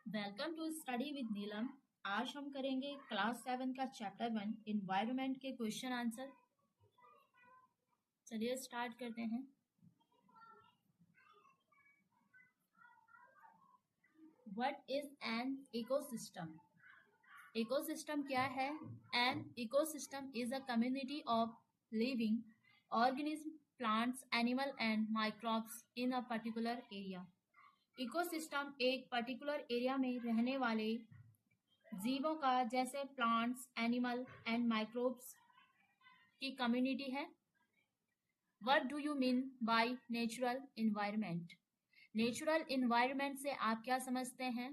Welcome to study with नीलम। आज हम करेंगे क्लास 7 का चैप्टर 1 इन्वायरमेंट के क्वेश्चन आंसर। चलिए स्टार्ट करते हैं। What is an ecosystem? Ecosystem क्या है? An ecosystem is a community of living organism, plants, animal and microbes in a particular area. Ecosystem एक पर्टिकुलर एरिया में रहने वाले जीवों का, जैसे प्लांट्स, एनिमल एंड माइक्रोब्स की कम्युनिटी है। What do you mean by natural environment? Natural environment से आप क्या समझते हैं?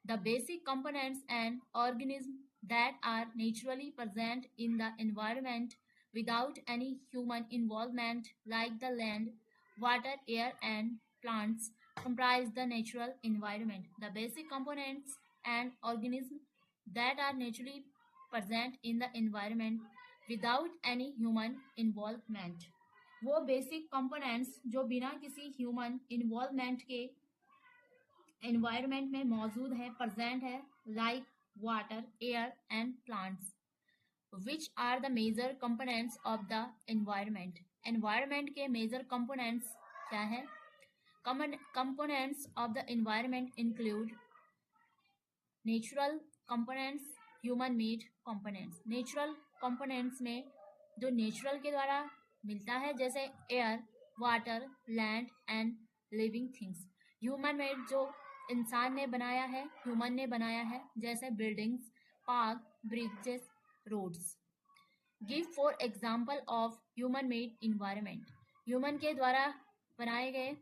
The basic components and organisms that are naturally present in the environment without any human involvement, like the land, water, air, and plants, comprise the natural environment. The basic components and organisms that are naturally present in the environment without any human involvement. वो basic components जो बिना किसी human involvement के environment में मौजूद है, present है, like water, air and plants, which are the major components of the environment. Environment के मेजर कंपोनेंट्स क्या है? Components of the environment include natural components, human made components. Natural components में जो नेचुरल के द्वारा मिलता है, जैसे air, water, land and living things. Human made जो इंसान ने बनाया है, ह्यूमन ने बनाया है, जैसे buildings, park, bridges, roads. Give for example of human made environment. Human के द्वारा बनाए गए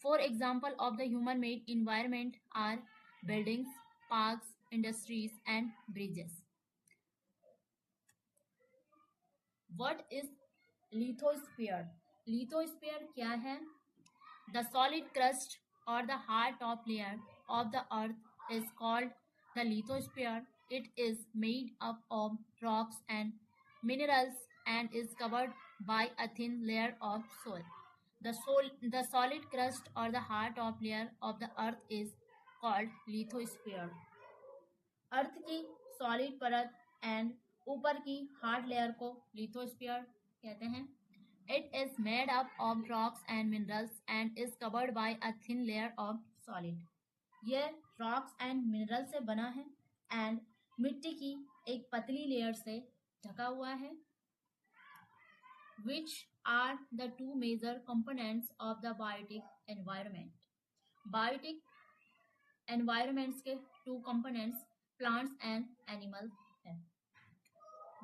for example of the human made environment are buildings, parks, industries and bridges. What is lithosphere? Lithosphere क्या है? The solid crust or the hard top layer of the earth is called the lithosphere. It is made up of rocks and minerals and is covered by a thin layer of soil. The solid crust or the hard top layer of the earth is called lithosphere. अर्थ की solid परत and ऊपर की hard layer को lithosphere कहते हैं। It is made up of rocks and minerals and is covered by a thin layer of solid. यह rocks and minerals से बना है and मिट्टी की एक पतली लेयर से ढका हुआ है। Which are the two major components of the biotic environment? Biotic environments के two components plants and animals हैं।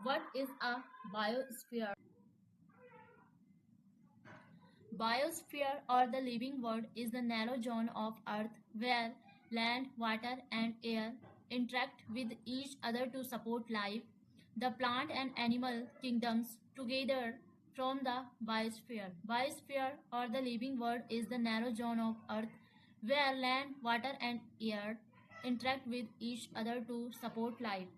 What is a biosphere? Biosphere or the living world is the narrow zone of earth where land, water and air interact with each other to support life. The plant and animal kingdoms together form the biosphere. Biosphere or the living world is the narrow zone of earth where land, water and air interact with each other to support life.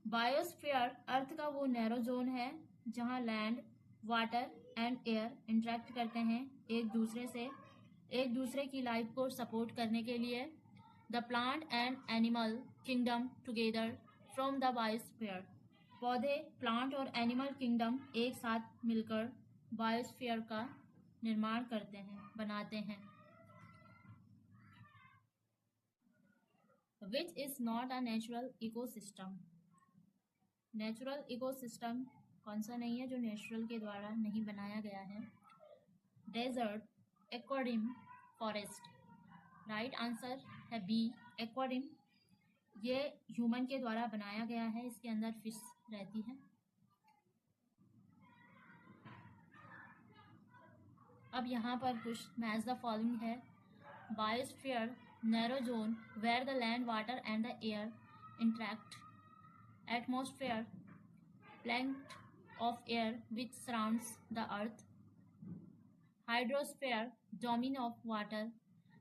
Biosphere earth का वो narrow zone है जहाँ land, water and air interact करते हैं एक दूसरे से, एक दूसरे की लाइफ को सपोर्ट करने के लिए। The plant and animal kingdom together from the biosphere. पौधे, प्लांट और एनिमल किंगडम एक साथ मिलकर बायोस्फीयर का निर्माण करते हैं, बनाते हैं। Which is not a natural ecosystem? Natural ecosystem कौन सा नहीं है जो नेचुरल के द्वारा नहीं बनाया गया है? Desert, aquarium, forest. Right answer है बी, एक्वाडिम। ये ह्यूमन के द्वारा बनाया गया है, इसके अंदर फिश रहती है। अब यहाँ पर कुछ मैच द फॉलोइंग है। Biosphere narrow zone where the land, water and the air interact. Atmosphere, plenty of air which surrounds the earth. Hydrosphere, domain of water,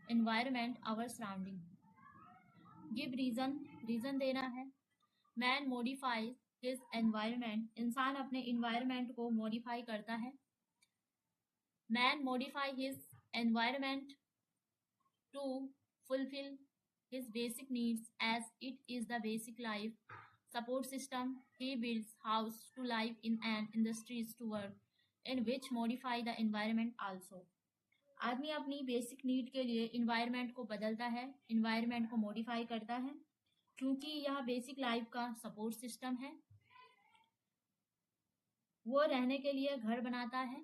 environment, our surrounding. Give reason, reason देना है। Man modifies his environment, इंसान अपने environment को modify करता है। Man modify his environment to fulfill his basic needs as it is the basic life support system. He builds house to live in and industries to work in which modify the environment also. आदमी अपनी basic need के लिए environment को बदलता है, environment को modify करता है, क्योंकि यह बेसिक लाइफ का सपोर्ट सिस्टम है। वो रहने के लिए घर बनाता है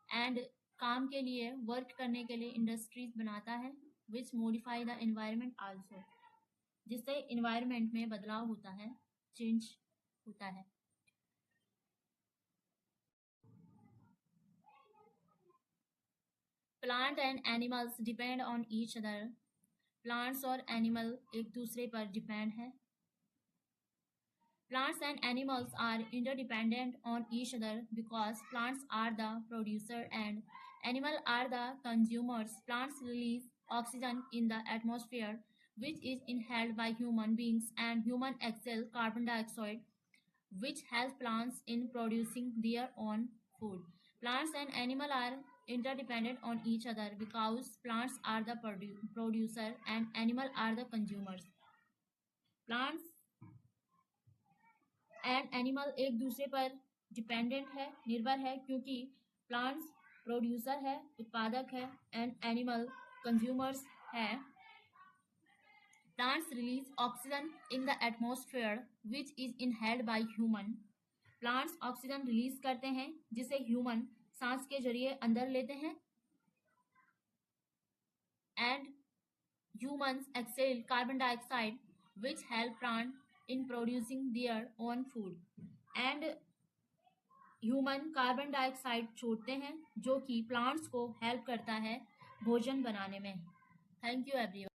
एंड काम के लिए वर्क करने के लिए इंडस्ट्रीज बनाता है विच मॉडिफाई द एनवायरनमेंट आल्सो, जिससे इन्वायरमेंट में बदलाव होता है, चेंज होता है। Plant and animals depend on each other. Plants और एनिमल एक दूसरे पर डिपेंड है। Plants and animals are interdependent on each other because plants are the producer and animals are the consumers. Plants release oxygen in the atmosphere, which is inhaled by human beings, and human exhale carbon dioxide, which helps plants in producing their own food. Plants and animals are interdependent on each other because plants are the producer and animals are the consumers. Plants and animal एक दूसरे पर dependent है, निर्भर है, क्योंकि plants producer है, उत्पादक है, एंड एनिमल कंज्यूमर्स है। Plants release oxygen in the atmosphere which is inhaled by human. Plants oxygen release करते हैं जिसे ह्यूमन सांस के जरिए अंदर लेते हैं and humans excel carbon dioxide which help plant in producing their own food and human carbon dioxide छोड़ते हैं जो कि प्लांट्स को हेल्प करता है भोजन बनाने में। Thank you everyone.